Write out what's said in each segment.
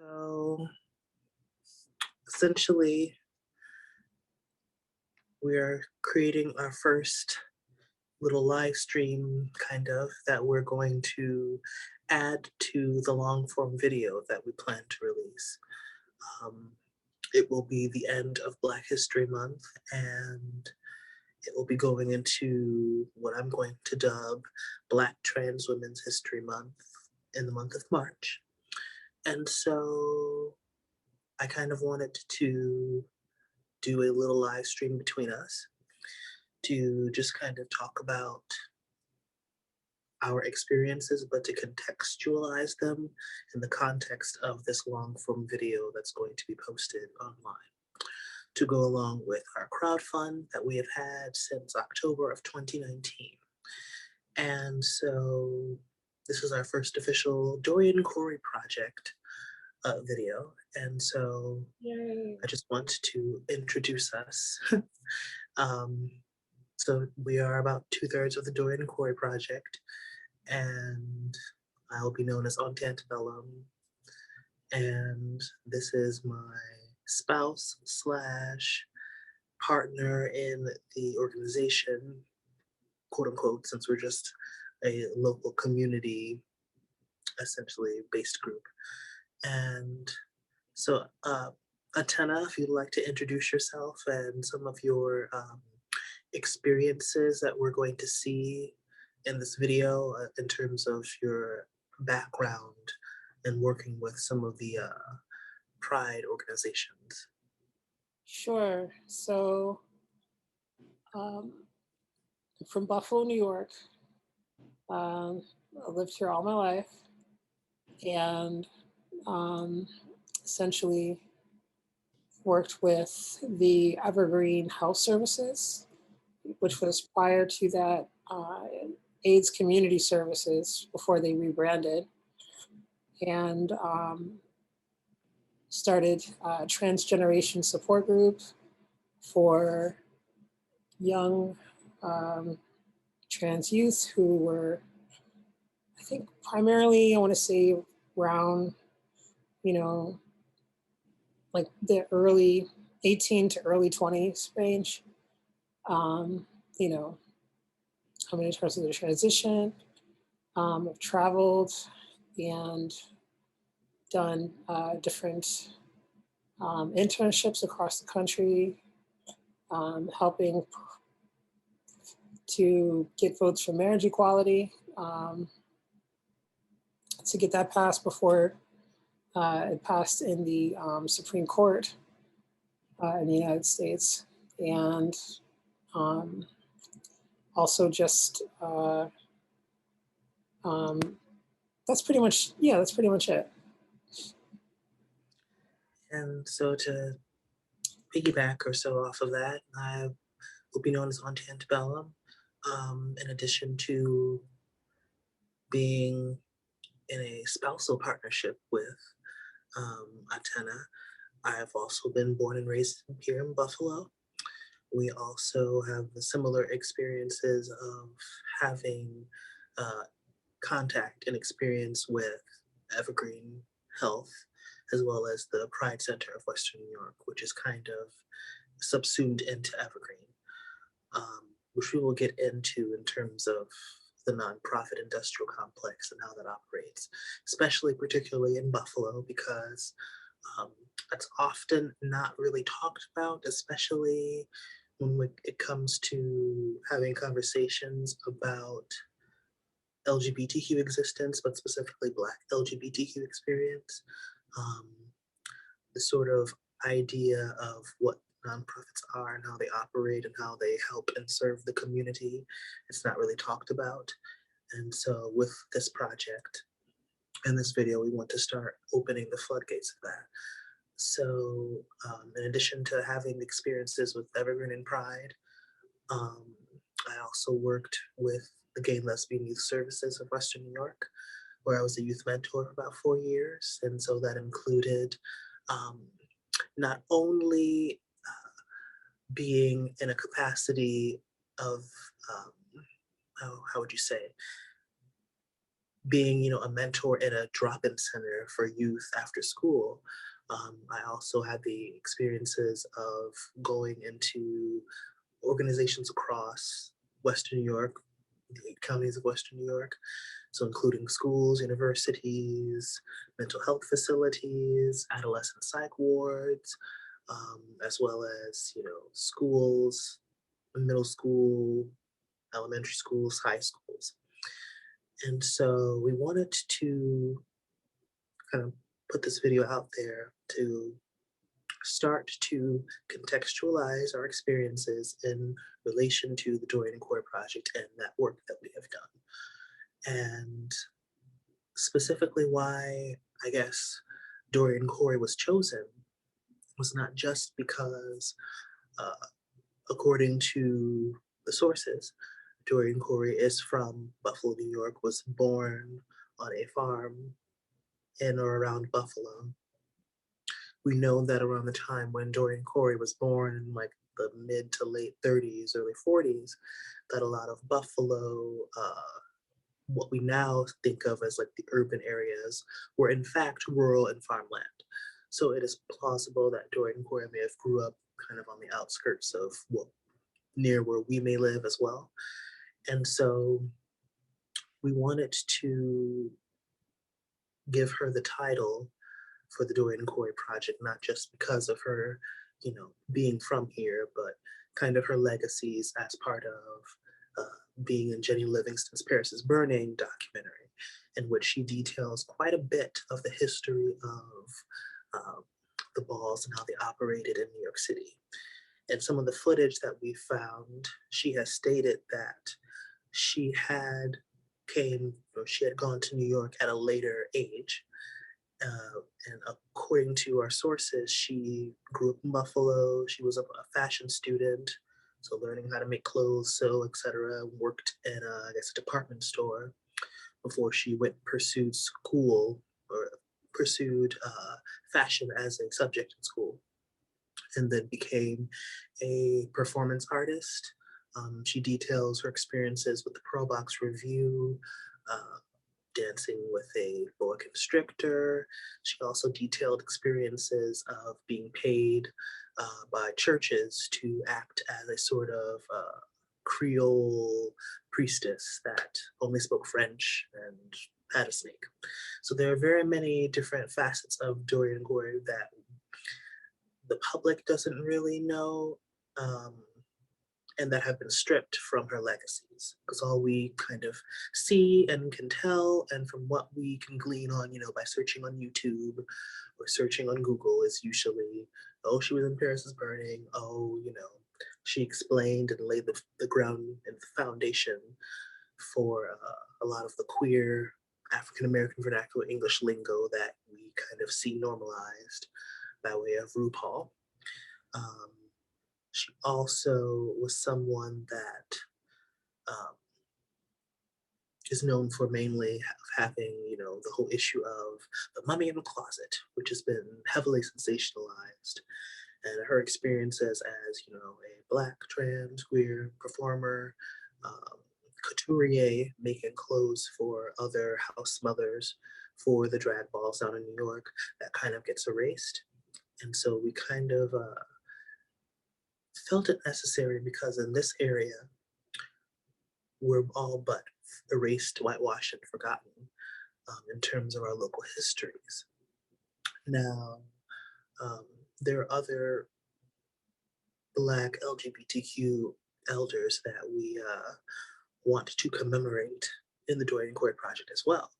So essentially, we are creating our first little live stream kind of that we're going to add to the long form video that we plan to release. Um, it will be the end of Black History Month, and it will be going into what I'm going to dub Black Trans Women's History Month in the month of March. And so I kind of wanted to do a little live stream between us to just kind of talk about our experiences, but to contextualize them in the context of this long form video that's going to be posted online to go along with our crowdfund that we have had since October of 2019. And so this is our first official Dorian Corey project video. And so Yay. I just want to introduce us. So we are about 2/3 of the Dorian Corey project, and I'll be known as Auntie Antebellum. And this is my spouse slash partner in the organization, quote unquote, since we're just a local community essentially based group. And so Athenais, if you'd like to introduce yourself and some of your experiences that we're going to see in this video in terms of your background and working with some of the Pride organizations. Sure. So I'm from Buffalo, New York. I lived here all my life, and essentially worked with the Evergreen Health Services, which was prior to that AIDS Community Services before they rebranded, and started a transgeneration support group for young trans youth who were, I think, primarily, I want to say around, like the early 18 to early 20s range. Coming to terms of the transition. I've traveled and done different internships across the country, helping to get votes for marriage equality, to get that passed before it passed in the Supreme Court in the United States. And also just, that's pretty much it. And so to piggyback or so off of that, I will be known as Auntie Antebellum. In addition to being in a spousal partnership with Athenais, I have also been born and raised here in Buffalo. We also have the similar experiences of having contact and experience with Evergreen Health, as well as the Pride Center of Western New York, which is kind of subsumed into Evergreen, which we will get into in terms of the nonprofit industrial complex and how that operates, especially particularly in Buffalo, because that's often not really talked about, especially when it comes to having conversations about LGBTQ existence, but specifically Black LGBTQ experience. The sort of idea of what nonprofits are and how they operate and how they help and serve the community, it's not really talked about. And so with this project and this video, we want to start opening the floodgates of that. So in addition to having experiences with Evergreen and Pride, I also worked with the Gay and Lesbian Youth Services of Western New York, where I was a youth mentor for about 4 years. And so that included not only being in a capacity of, how would you say, being, a mentor in a drop-in center for youth after school, I also had the experiences of going into organizations across Western New York, the 8 counties of Western New York, so including schools, universities, mental health facilities, adolescent psych wards, as well as, schools, middle school, elementary schools, high schools. And so we wanted to kind of put this video out there to start to contextualize our experiences in relation to the Dorian Core project and that work that we have done. And specifically why, I guess, Dorian Corey was chosen was not just because, uh, according to the sources, Dorian Corey is from Buffalo, New York, was born on a farm in or around Buffalo. We know that around the time when Dorian Corey was born in like the mid to late 30s, early 40s, that a lot of Buffalo, what we now think of as like the urban areas, were in fact rural and farmland. So it is plausible that Dorian Corey may have grew up kind of on the outskirts of, well, near where we may live as well. And so we wanted to give her the title for the Dorian Corey project, not just because of her, being from here, but kind of her legacies as part of being in Jenny Livingston's Paris is Burning documentary, in which she details quite a bit of the history of the balls and how they operated in New York City. And some of the footage that we found, she has stated that she had she had gone to New York at a later age. And according to our sources, she grew up in Buffalo. She was a fashion student, so learning how to make clothes, sew, etc. Worked in I guess, a department store before she pursued school or pursued fashion as a subject in school, and then became a performance artist. She details her experiences with the Pearl Box Review, dancing with a boa constrictor. She also detailed experiences of being paid by churches to act as a sort of Creole priestess that only spoke French and had a snake. So there are very many different facets of Dorian Gray that the public doesn't really know, and that have been stripped from her legacies. Because all we kind of see and can tell, and from what we can glean on, by searching on YouTube or searching on Google, is usually, oh, she was in Paris is Burning, oh, she explained and laid the ground and the foundation for a lot of the queer African American vernacular English lingo that we kind of see normalized by way of RuPaul. She also was someone that is known for mainly having, the whole issue of the mummy in the closet, which has been heavily sensationalized. And her experiences as, a Black, trans, queer performer, couturier, making clothes for other house mothers for the drag balls down in New York, that kind of gets erased. And so we kind of felt it necessary because in this area, we're all but erased, whitewashed, and forgotten in terms of our local histories. Now, there are other Black LGBTQ elders that we want to commemorate in the Dorian Corey Project as well.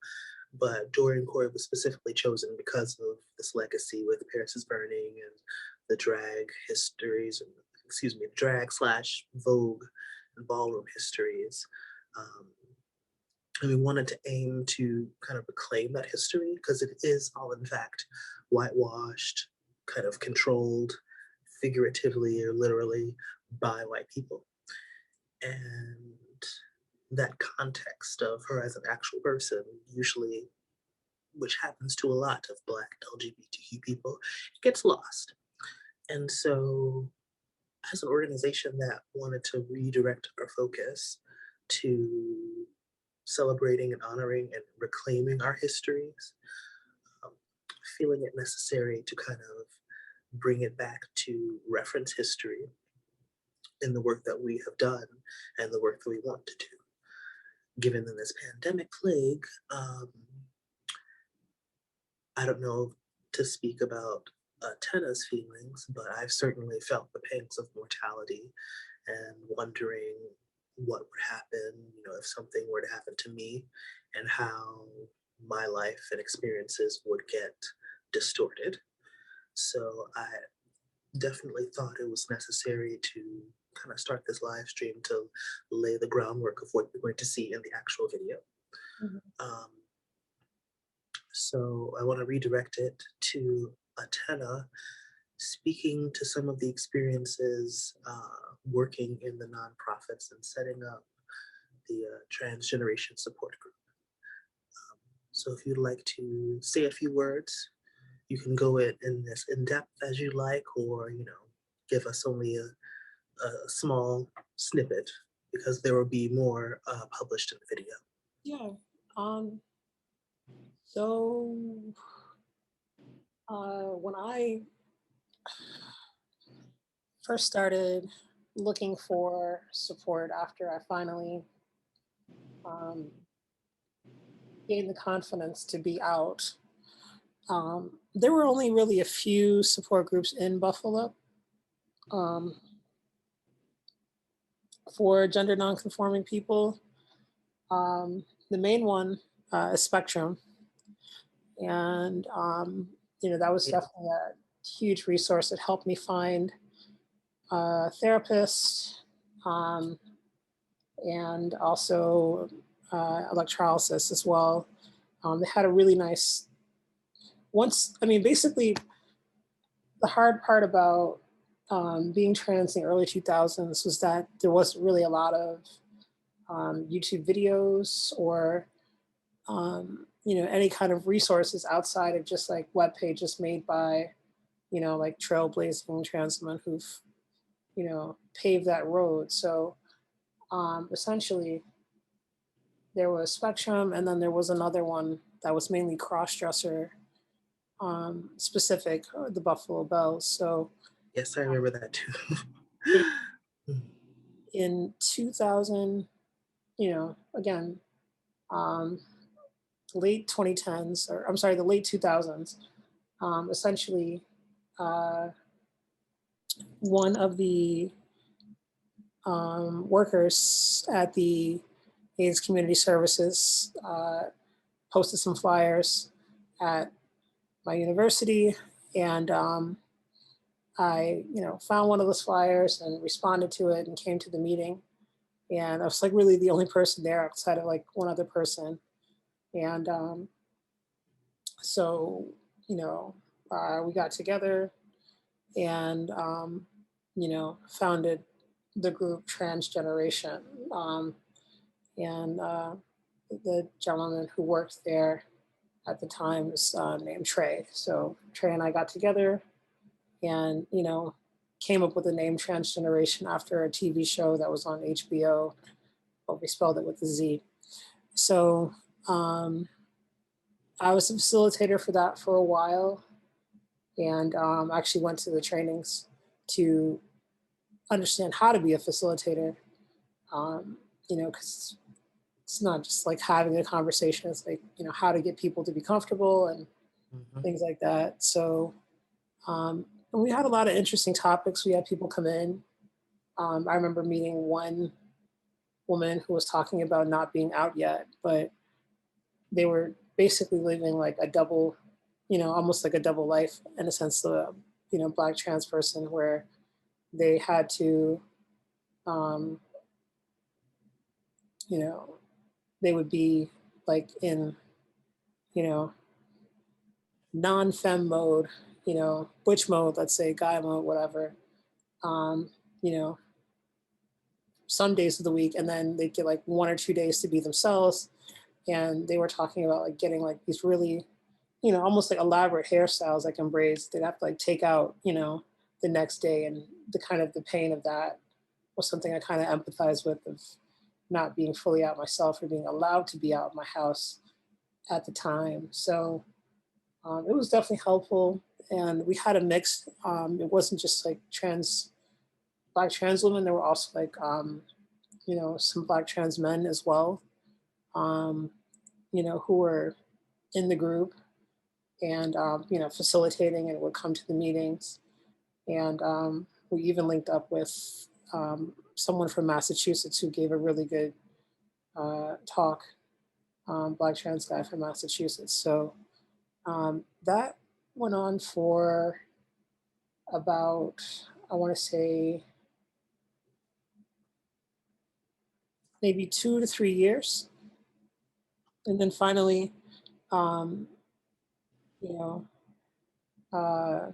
But Dorian Corey was specifically chosen because of this legacy with Paris is Burning and the drag histories, drag / Vogue and ballroom histories. And we wanted to aim to kind of reclaim that history because it is all in fact whitewashed, kind of controlled figuratively or literally by white people. And that context of her as an actual person, usually, which happens to a lot of Black LGBTQ people, gets lost. And so as an organization that wanted to redirect our focus to celebrating and honoring and reclaiming our histories, feeling it necessary to kind of bring it back to reference history in the work that we have done and the work that we want to do. Given in this pandemic plague, I don't know to speak about Tena's feelings, but I've certainly felt the pangs of mortality and wondering what would happen, if something were to happen to me, and how my life and experiences would get distorted. So I definitely thought it was necessary to kind of start this live stream to lay the groundwork of what you're going to see in the actual video. Um, so I want to redirect it to Atena speaking to some of the experiences working in the nonprofits and setting up the transgeneration support group. So if you'd like to say a few words, you can go in as in depth as you like, or give us only a small snippet, because there will be more published in the video. Yeah. So when I first started looking for support after I finally gained the confidence to be out, there were only really a few support groups in Buffalo for gender nonconforming people. The main one is Spectrum. And, that was definitely a huge resource. It helped me find a therapist and also electrolysis as well. They had a really nice, basically the hard part about being trans in the early 2000s was that there wasn't really a lot of YouTube videos or any kind of resources outside of just like web pages made by like trailblazing trans women who've paved that road. So essentially there was Spectrum, and then there was another one that was mainly cross-dresser specific, the Buffalo Bells. So yes, I remember that too. in 2000, again, late 2010s, or I'm sorry, the late 2000s, essentially one of the workers at the AIDS Community Services posted some flyers at my university, and I, found one of those flyers and responded to it and came to the meeting. And I was like really the only person there outside of like one other person. And so, we got together and, founded the group Transgeneration. And the gentleman who worked there at the time was named Trey. So Trey and I got together and, came up with the name Transgeneration after a TV show that was on HBO, but we spelled it with a Z. So I was a facilitator for that for a while, and actually went to the trainings to understand how to be a facilitator, because it's not just like having a conversation, it's like, how to get people to be comfortable and things like that. So and we had a lot of interesting topics. We had people come in. I remember meeting one woman who was talking about not being out yet, but they were basically living like a double, almost like a double life in a sense, the, Black trans person, where they had to, they would be like in, non-femme mode, butch mode, let's say guy mode, whatever, you know, some days of the week, and then they'd get like 1 or 2 days to be themselves. And they were talking about like getting like these really, almost like elaborate hairstyles, like in braids. They'd have to like take out, the next day, and the kind of the pain of that was something I kind of empathize with. Of, not being fully out myself or being allowed to be out of my house at the time. So it was definitely helpful. And we had a mix. It wasn't just like Black trans women. There were also like, some Black trans men as well, um, who were in the group and, facilitating and would come to the meetings. And we even linked up with someone from Massachusetts who gave a really good talk, Black trans guy from Massachusetts. So that went on for about, I want to say, maybe 2 to 3 years. And then finally, um, you know, uh,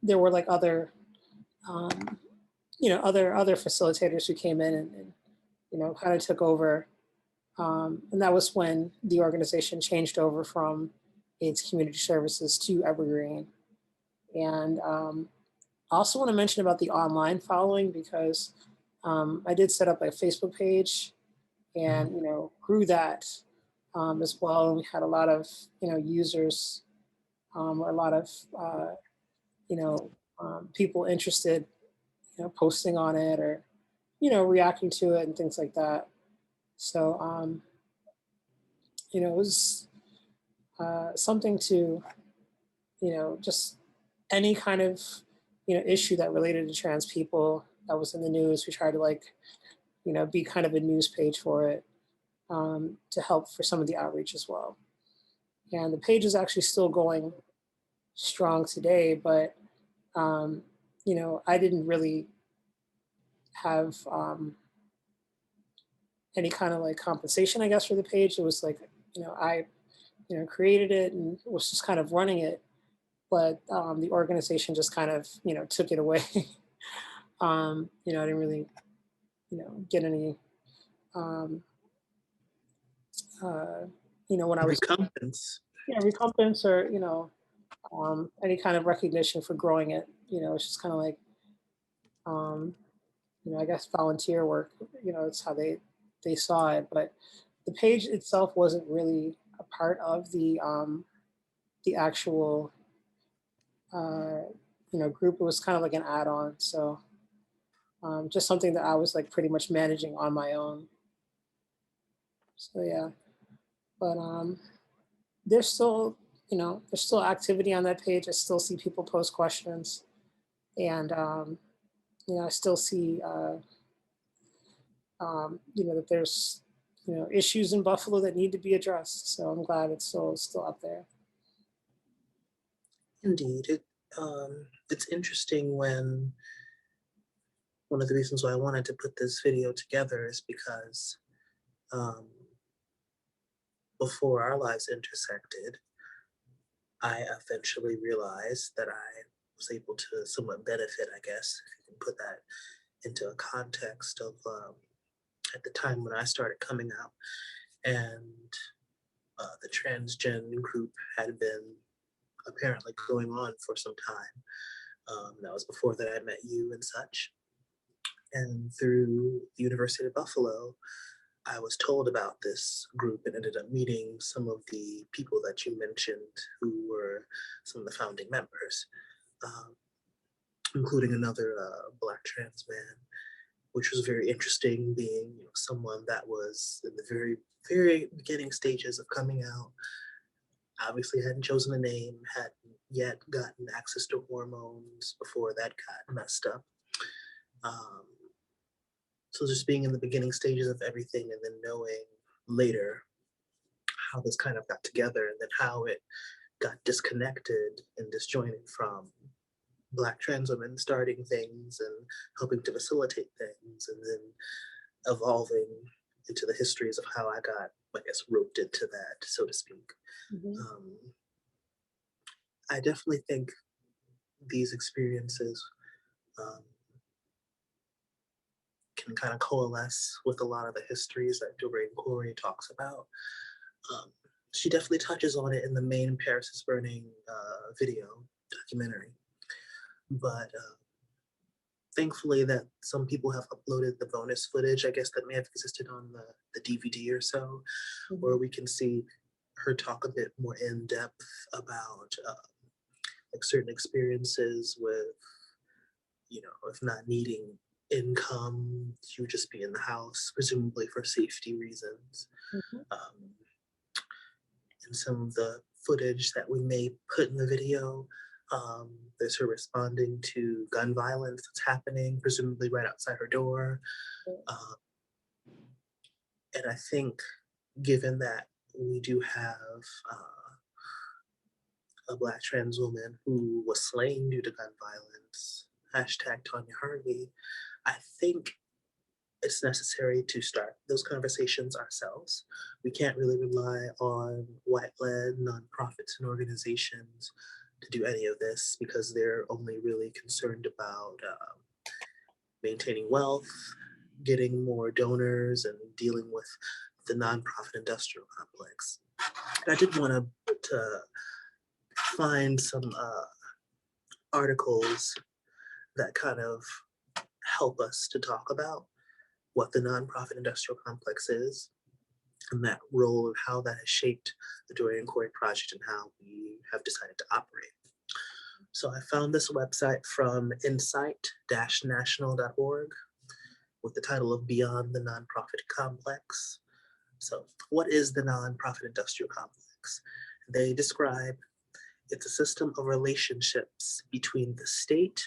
there were like other, um, other facilitators who came in and kind of took over. And that was when the organization changed over from AIDS Community Services to Evergreen. And I also want to mention about the online following because I did set up a Facebook page and grew that as well. And we had a lot of users or a lot of you know people interested, posting on it or reacting to it and things like that. So it was something to just any kind of issue that related to trans people that was in the news. We tried to be kind of a news page for it to help for some of the outreach as well. And the page is actually still going strong today, but I didn't really have any kind of like compensation, I guess, for the page. It was like, I created it and was just kind of running it, but the organization just kind of took it away. I didn't really get any um, uh, when I was Recompense. recompense or any kind of recognition for growing it. It's just kind of like I guess volunteer work. It's how they saw it, but the page itself wasn't really a part of the actual group. It was kind of like an add-on. So just something that I was like pretty much managing on my own. So yeah, but there's still activity on that page. I still see people post questions, and I still see that there's issues in Buffalo that need to be addressed. So I'm glad it's still up there. Indeed. It's interesting when one of the reasons why I wanted to put this video together is because um, before our lives intersected, I eventually realized that I was able to somewhat benefit, I guess, if you can put that into a context of at the time when I started coming out and the transgen group had been apparently going on for some time. That was before that I met you and such. And through the University of Buffalo, I was told about this group and ended up meeting some of the people that you mentioned who were some of the founding members, um, including another Black trans man, which was very interesting, being someone that was in the very, very beginning stages of coming out. Obviously hadn't chosen a name, hadn't yet gotten access to hormones before that got messed up. Um, so just being in the beginning stages of everything and then knowing later how this kind of got together and then how it got disconnected and disjointed from Black trans women starting things and helping to facilitate things and then evolving into the histories of how I got, I guess, roped into that, so to speak. Mm-hmm. I definitely think these experiences um, can kind of coalesce with a lot of the histories that Doreen Corey talks about. Um, she definitely touches on it in the main Paris is Burning video documentary. But thankfully that some people have uploaded the bonus footage, I guess, that may have existed on the DVD or so, where Mhm. we can see her talk a bit more in depth about like certain experiences with, if not needing income, she would just be in the house, presumably for safety reasons. Mhm. Um, and some of the footage that we may put in the video, there's her responding to gun violence that's happening, presumably right outside her door. Um, and I think, given that we do have a Black trans woman who was slain due to gun violence, hashtag Tanya Harvey, I think it's necessary to start those conversations ourselves. We can't really rely on white-led nonprofits and organizations to do any of this because they're only really concerned about maintaining wealth, getting more donors, and dealing with the nonprofit industrial complex. And I did want to find some articles that kind of help us to talk about what the nonprofit industrial complex is and that role of how that has shaped the Dorian Corey Project and how we have decided to operate. So I found this website from insight-national.org with the title of Beyond the Nonprofit Complex. So what is the nonprofit industrial complex? They describe it's a system of relationships between the state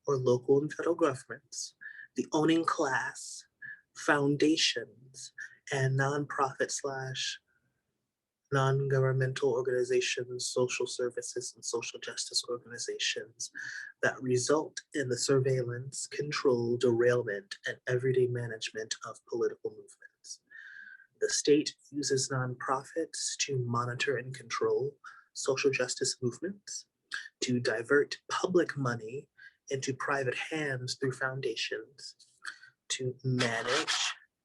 or local and federal governments, the owning class, foundations, and nonprofit slash non-governmental organizations, social services, and social justice organizations that result in the surveillance, control, derailment, and everyday management of political movements. The state uses nonprofits to monitor and control social justice movements, to divert public money into private hands through foundations, to manage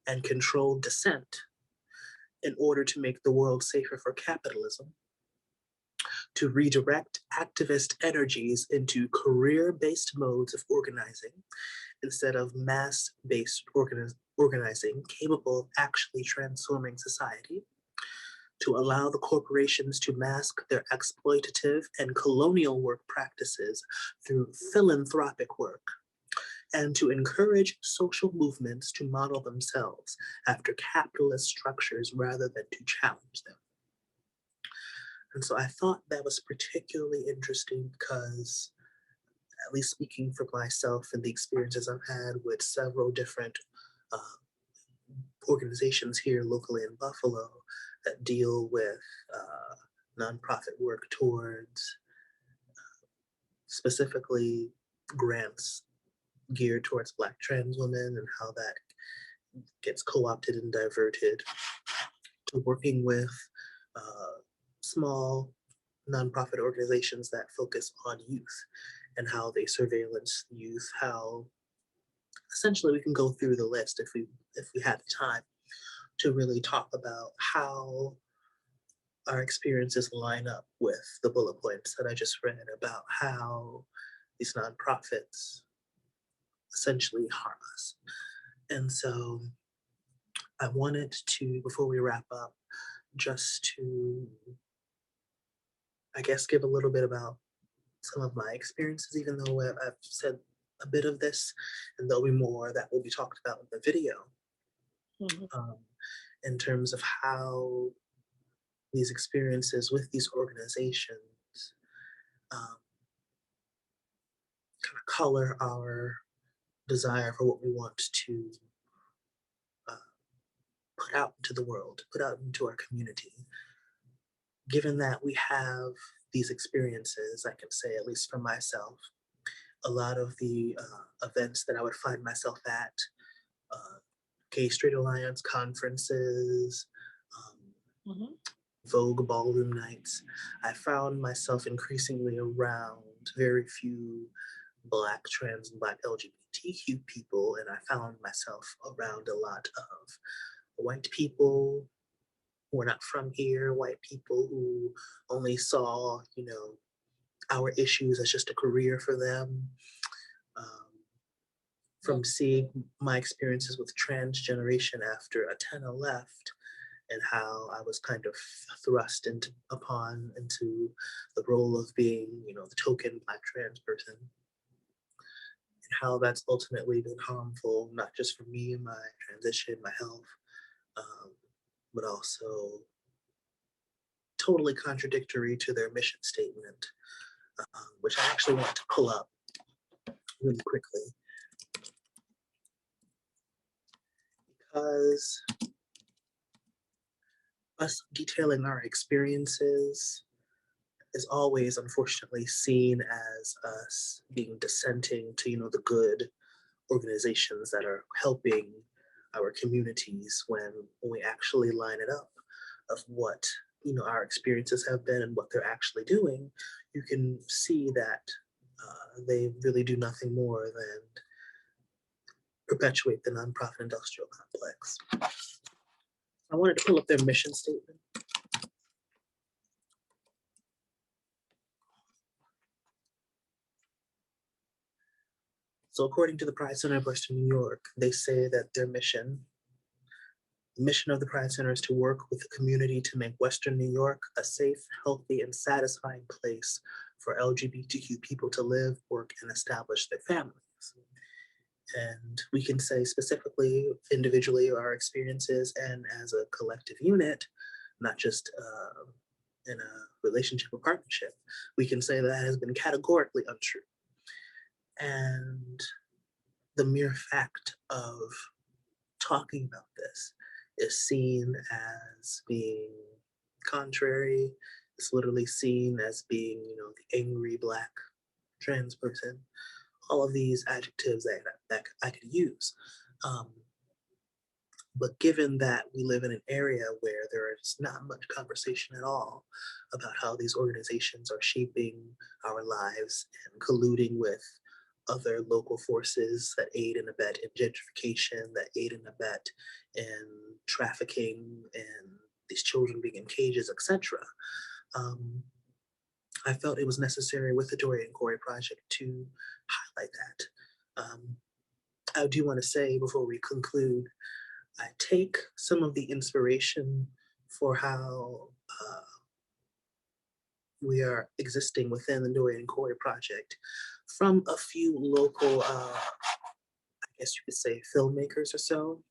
and control dissent in order to make the world safer for capitalism, to redirect activist energies into career-based modes of organizing instead of mass-based organizing capable of actually transforming society, to allow the corporations to mask their exploitative and colonial work practices through philanthropic work, and to encourage social movements to model themselves after capitalist structures rather than to challenge them. And so I thought that was particularly interesting because, at least speaking for myself and the experiences I've had with several different uh, organizations here locally in Buffalo that deal with nonprofit work towards specifically grants geared towards Black trans women and how that gets co-opted and diverted, to working with uh, small nonprofit organizations that focus on youth and how they surveillance youth, how essentially we can go through the list if we had the time to really talk about how our experiences line up with the bullet points that I just read about how these nonprofits essentially harm us. And so I wanted to, before we wrap up, just to, I guess, give a little bit about some of my experiences, even though I've said a bit of this, and there'll be more that will be talked about in the video, Mhm. um, in terms of how these experiences with these organizations um, kind of color our desire for what we want to uh, put out into the world, put out into our community. Given that we have these experiences, I can say, at least for myself, a lot of the events that I would find myself at, uh, Gay Straight Alliance conferences, Mhm. Vogue ballroom nights, I found myself increasingly around very few Black, trans, and Black LGBTQ people, and I found myself around a lot of white people who are not from here, white people who only saw, our issues as just a career for them. Um, from seeing my experiences with transgeneration after Athenais left, and how I was kind of thrust into the role of being, the token Black trans person, and how that's ultimately been harmful, not just for me and my transition, my health, but also totally contradictory to their mission statement, which I actually want to pull up really quickly, because us detailing our experiences is always unfortunately seen as us being dissenting to, the good organizations that are helping our communities, when we actually line it up of what, our experiences have been and what they're actually doing. You can see that they really do nothing more than perpetuate the nonprofit industrial complex. I wanted to pull up their mission statement. So according to the Pride Center of Western New York, they say that the mission of the Pride Center is to work with the community to make Western New York a safe, healthy, and satisfying place for LGBTQ people to live, work, and establish their families. And we can say specifically, individually, our experiences and as a collective unit, not just in a relationship or partnership, we can say that has been categorically untrue. And the mere fact of talking about this is seen as being contrary. It's literally seen as being, the angry Black trans person. All of these adjectives that I could use. But given that we live in an area where there is not much conversation at all about how these organizations are shaping our lives and colluding with other local forces that aid and abet in gentrification, that aid and abet in trafficking and these children being in cages, etc., I felt it was necessary with the Dorian Corey project to highlight that. I do want to say before we conclude, I take some of the inspiration for how we are existing within the Dorian Corey project from a few local, I guess you could say, filmmakers or so.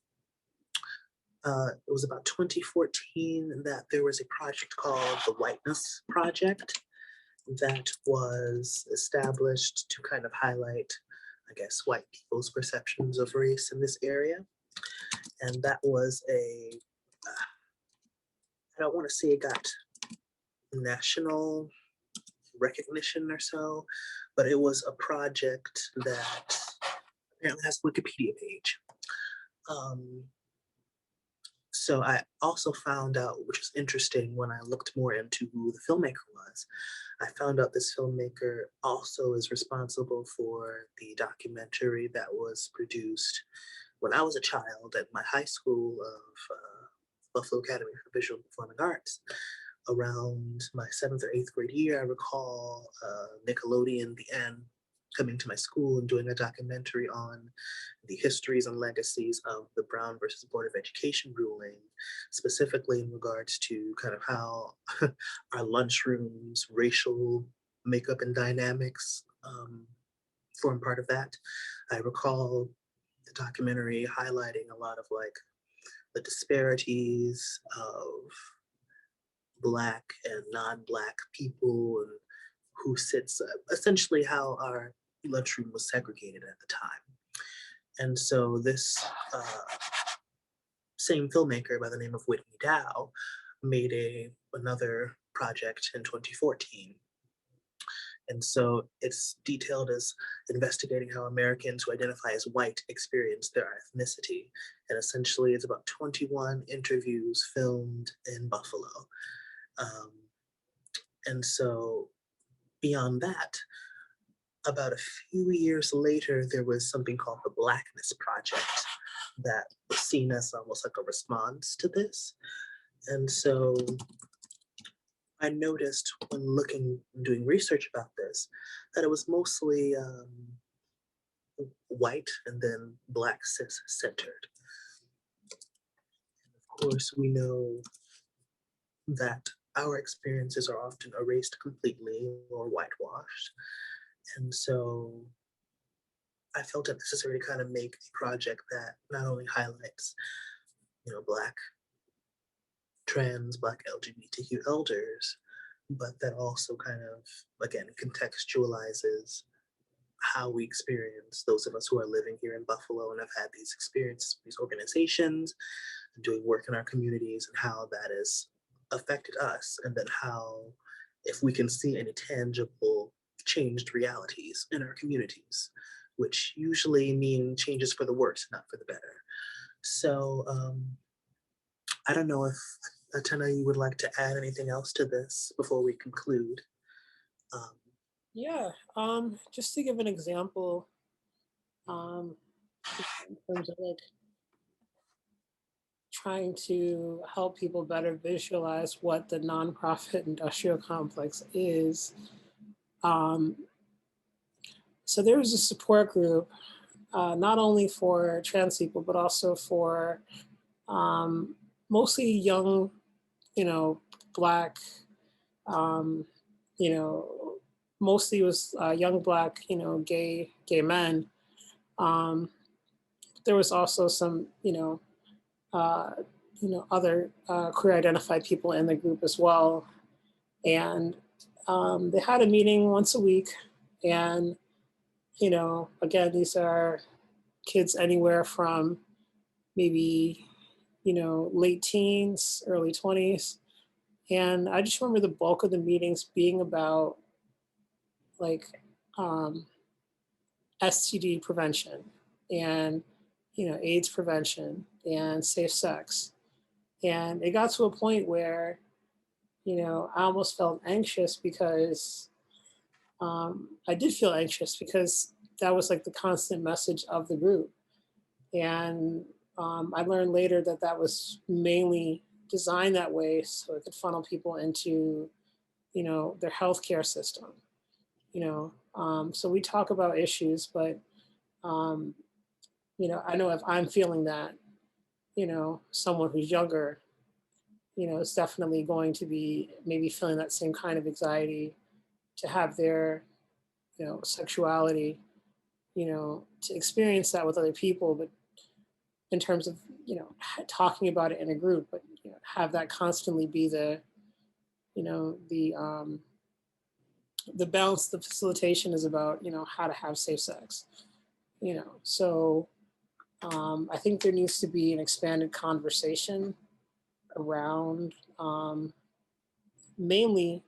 It was about 2014 that there was a project called the Whiteness Project that was established to kind of highlight, I guess, white people's perceptions of race in this area. And that was I don't want to say it got national recognition or so, but it was a project that apparently has a Wikipedia page. So I also found out, which was interesting when I looked more into who the filmmaker was, I found out this filmmaker also is responsible for the documentary that was produced when I was a child at my high school of Buffalo Academy for Visual and Performing Arts. Around my 7th or 8th grade year, I recall Nickelodeon, The End, coming to my school and doing a documentary on the histories and legacies of the Brown versus Board of Education ruling, specifically in regards to kind of how our lunchrooms, racial makeup and dynamics form part of that. I recall the documentary highlighting a lot of like the disparities of Black and non-Black people and who sits, essentially how our lunchroom was segregated at the time. And so this same filmmaker by the name of Whitney Dow made another project in 2014. And so it's detailed as investigating how Americans who identify as white experience their ethnicity. And essentially it's about 21 interviews filmed in Buffalo. And so beyond that, about a few years later, there was something called the Blackness Project that was seen as almost like a response to this. And so I noticed when looking and doing research about this, that it was mostly white and then Black cis-centered. Of course, we know that our experiences are often erased completely or whitewashed. And so I felt it necessary to kind of make a project that not only highlights, Black, trans, Black LGBTQ elders, but that also kind of, again, contextualizes how we experience, those of us who are living here in Buffalo and have had these experiences, these organizations, and doing work in our communities, and how that has affected us, and then how, if we can see any tangible changed realities in our communities, which usually mean changes for the worse, not for the better. So I don't know if Atena, you would like to add anything else to this before we conclude. Um, Yeah, just to give an example, in terms of like trying to help people better visualize what the nonprofit industrial complex is. Um, so there was a support group, not only for trans people, but also for mostly young, Black, um, you know, mostly it was young Black, gay men. Um, there was also some, uh, other queer identified people in the group as well. And they had a meeting once a week. And, again, these are kids anywhere from maybe, late teens, early 20s. And I just remember the bulk of the meetings being about like um, STD prevention and, AIDS prevention and safe sex. And it got to a point where, I almost felt anxious because I did feel anxious because that was like the constant message of the group. And I learned later that that was mainly designed that way so it could funnel people into, their healthcare system. So we talk about issues, but um, I know if I'm feeling that, someone who's younger, is definitely going to be maybe feeling that same kind of anxiety to have their, sexuality, to experience that with other people, but in terms of, talking about it in a group, but have that constantly be the balance, the facilitation is about, how to have safe sex, so I think there needs to be an expanded conversation around mainly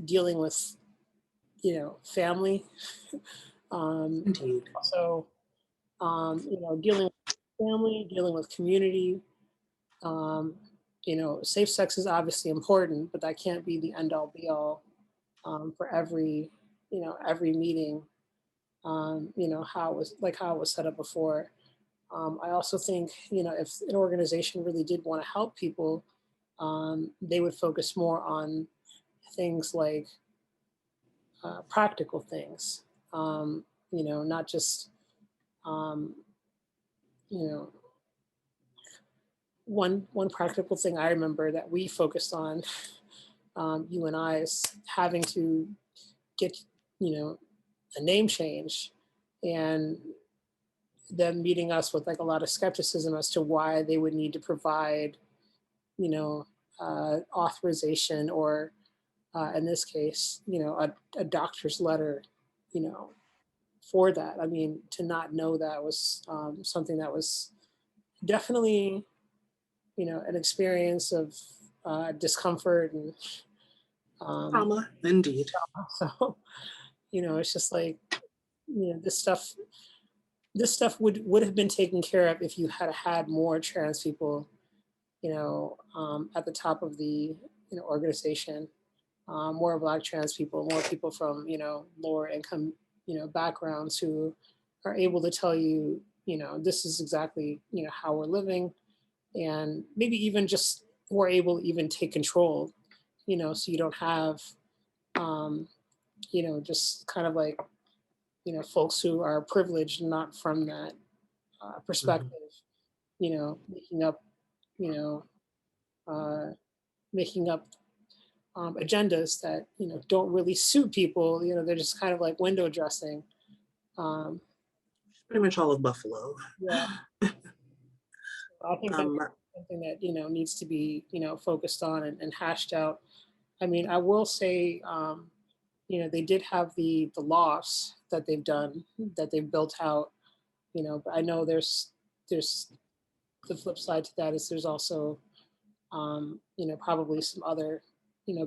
dealing with, family. um, Indeed. so, dealing with family, dealing with community. Um, safe sex is obviously important, but that can't be the end all be all for every, every meeting. How it was set up before. I also think, if an organization really did want to help people, they would focus more on things like practical things, not just, um, you know, one practical thing I remember that we focused on, you and I, is having to get, a name change, and them meeting us with like a lot of skepticism as to why they would need to provide, you know, authorization or in this case, a doctor's letter, for that. I mean, to not know that was something that was definitely, an experience of discomfort and Trauma, indeed. so, it's just like, this stuff would have been taken care of if you had had more trans people, at the top of the, organization, more Black trans people, more people from, lower income, backgrounds who are able to tell you, this is exactly, how we're living, and maybe even just who are able to even take control, so you don't have, just kind of like folks who are privileged, not from that perspective, Mhm. making up, you know, uh, making up agendas that don't really suit people. They're just kind of like window dressing. Um, Pretty much all of Buffalo. yeah, I think that's Um, something that needs to be focused on and hashed out. I mean, I will say, they did have the lofts that they've done, that they've built out. But I know there's the flip side to that is there's also probably some other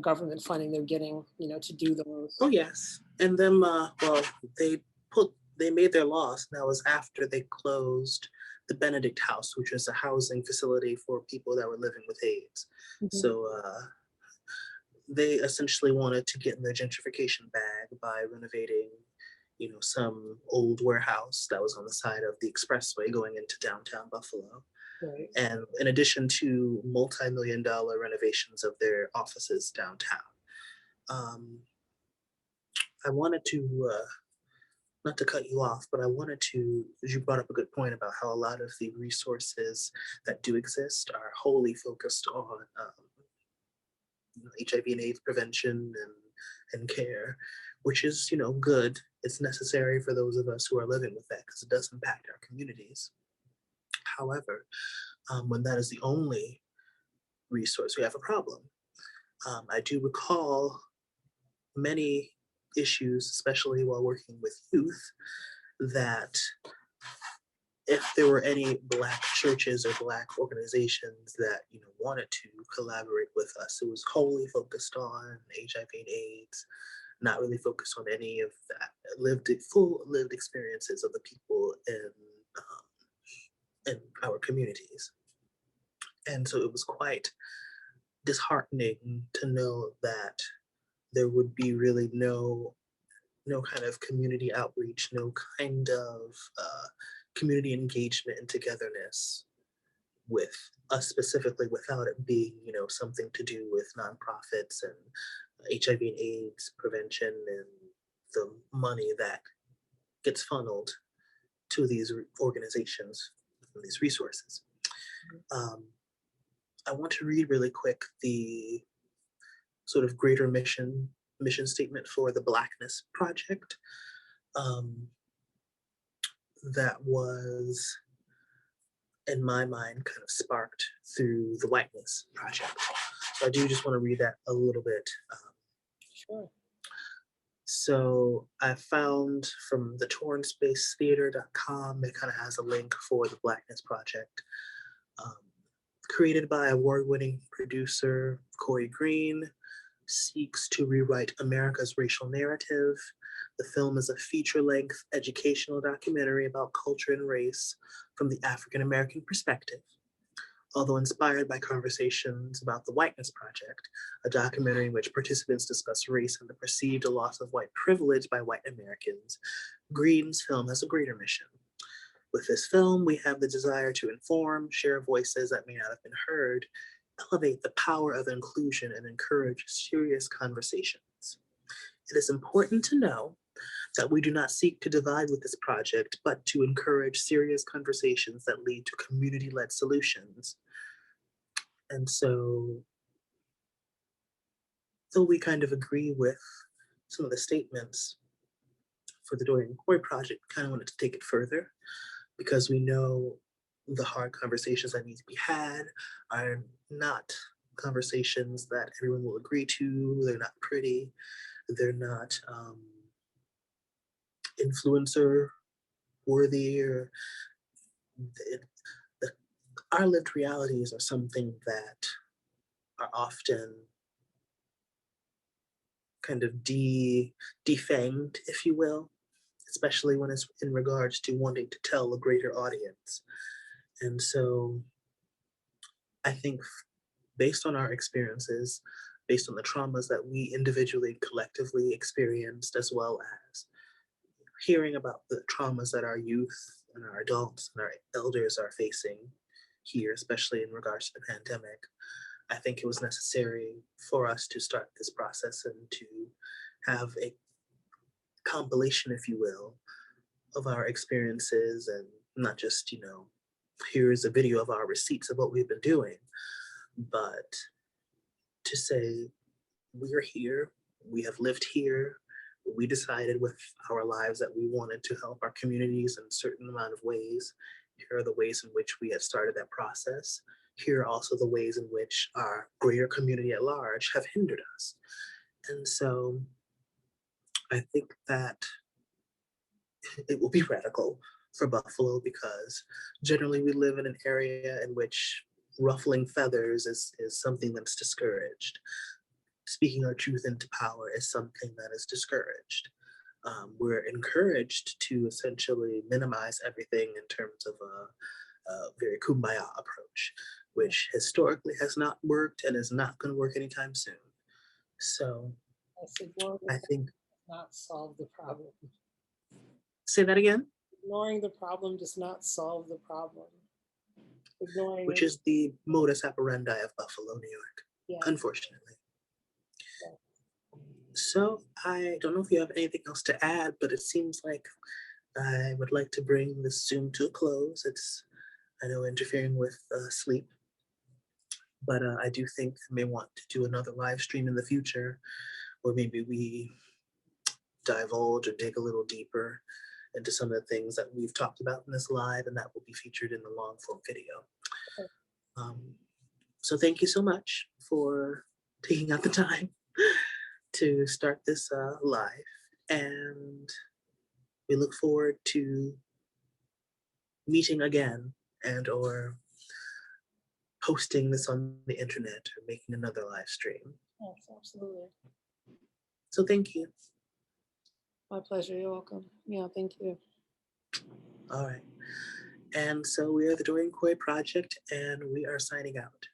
government funding they're getting to do oh those. yes, and them. Well, they they made their loss. And that was after they closed the Benedict House, which was a housing facility for people that were living with AIDS. Mhm. So they essentially wanted to get in their gentrification bag by renovating, some old warehouse that was on the side of the expressway going into downtown Buffalo. Right. And in addition to multi-million-dollar renovations of their offices downtown. Um, I wanted to, not to cut you off, but I wanted to, as you brought up a good point about how a lot of the resources that do exist are wholly focused on HIV and AIDS prevention and care, which is, good. It's necessary for those of us who are living with that because it does impact our communities. However, when that is the only resource, we have a problem. I do recall many issues, especially while working with youth, that if there were any Black churches or Black organizations that wanted to collaborate with us, it was wholly focused on HIV and AIDS, not really focused on any of that full lived experiences of the people in our communities. And so it was quite disheartening to know that there would be really no kind of community outreach, no kind of community engagement and togetherness with us specifically, without it being, something to do with nonprofits and HIV and AIDS prevention and the money that gets funneled to these organizations and these resources. Um, I want to read really quick the sort of greater mission statement for the Blackness Project. Um, that was, in my mind, kind of sparked through the Whiteness Project. So I do just want to read that a little bit. Sure. So I found from the tornspacetheater.com, it kind of has a link for the Blackness Project. Um, Created by award-winning producer Corey Green, seeks to rewrite America's racial narrative. The film is a feature-length educational documentary about culture and race from the African American perspective. Although inspired by conversations about the Whiteness Project, a documentary in which participants discuss race and the perceived loss of white privilege by white Americans, Green's film has a greater mission. With this film, we have the desire to inform, share voices that may not have been heard, elevate the power of inclusion, and encourage serious conversations. It is important to know that we do not seek to divide with this project, but to encourage serious conversations that lead to community-led solutions. And so, though we kind of agree with some of the statements for the Dorian Corey project, kind of wanted to take it further because we know the hard conversations that need to be had are not conversations that everyone will agree to. They're not pretty. They're not influencer worthy. Or the, the, our lived realities are something that are often kind of defanged, if you will, especially when it's in regards to wanting to tell a greater audience. And so I think based on our experiences, based on the traumas that we individually, collectively experienced, as well as hearing about the traumas that our youth and our adults and our elders are facing here, especially in regards to the pandemic, I think it was necessary for us to start this process and to have a compilation, if you will, of our experiences, and not just, here's a video of our receipts of what we've been doing, but to say we're here, we have lived here, we decided with our lives that we wanted to help our communities in a certain amount of ways. Here are the ways in which we have started that process. Here are also the ways in which our greater community at large have hindered us. And so I think that it will be radical for Buffalo because generally we live in an area in which ruffling feathers is something that's discouraged. Speaking our truth into power is something that is discouraged. We're encouraged to essentially minimize everything in terms of a very kumbaya approach, which historically has not worked and is not going to work anytime soon. So I think, does not solve the problem. say that again, Ignoring the problem does not solve the problem. Ignoring which it, is the modus operandi of Buffalo, New York, yeah. unfortunately. So I don't know if you have anything else to add, but it seems like I would like to bring this Zoom to a close. It's, I know, interfering with sleep, but I do think I may want to do another live stream in the future, or maybe we divulge or dig a little deeper into some of the things that we've talked about in this live, and that will be featured in the long form video. So thank you so much for taking out the time to start this live, and we look forward to meeting again and or posting this on the internet or making another live stream. Yes, absolutely. So thank you. My pleasure. You're welcome. Yeah, thank you. All right. And so we are the Dorian Coy Project, and we are signing out.